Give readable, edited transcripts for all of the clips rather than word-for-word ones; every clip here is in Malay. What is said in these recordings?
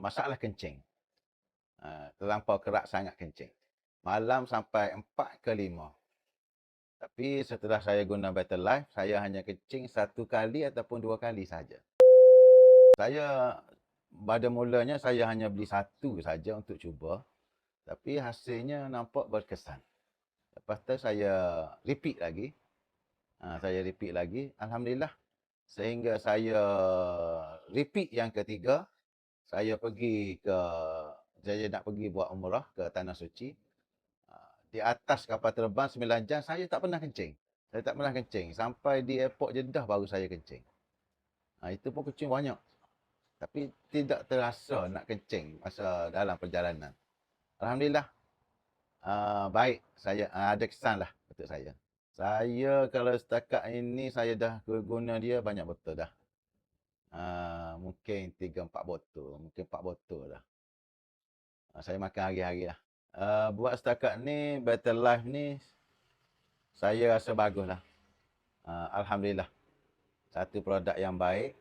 masalah kencing. Terlampau kerak sangat kencing. Malam sampai 4 ke 5. Tapi setelah saya guna Better Life, saya hanya kencing 1 kali ataupun 2 kali saja. Saya pada mulanya saya hanya beli 1 saja untuk cuba. Tapi hasilnya nampak berkesan. Lepas tu saya repeat lagi. Alhamdulillah. Sehingga saya repeat yang ketiga. Saya nak pergi buat umrah ke Tanah Suci. Di atas kapal terbang 9 jam, saya tak pernah kencing. Sampai di airport Jeddah baru saya kencing. Itu pun kencing banyak. Tapi tidak terasa nak kencing masa dalam perjalanan. Alhamdulillah. Baik. Saya ada kesan lah untuk saya. Saya kalau setakat ini saya dah guna dia banyak botol dah. Mungkin 3-4 botol. Mungkin 4 botol dah. Saya makan hari-hari lah. Buat setakat ni, Better Life ni, saya rasa bagus lah. Alhamdulillah. Satu produk yang baik.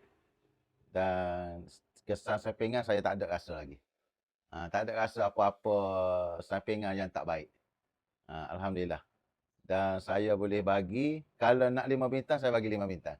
Dan kesan sampingan saya tak ada rasa lagi. Tak ada rasa apa-apa sampingan yang tak baik. Alhamdulillah. Dan saya boleh bagi, kalau nak 5 bintang, saya bagi 5 bintang.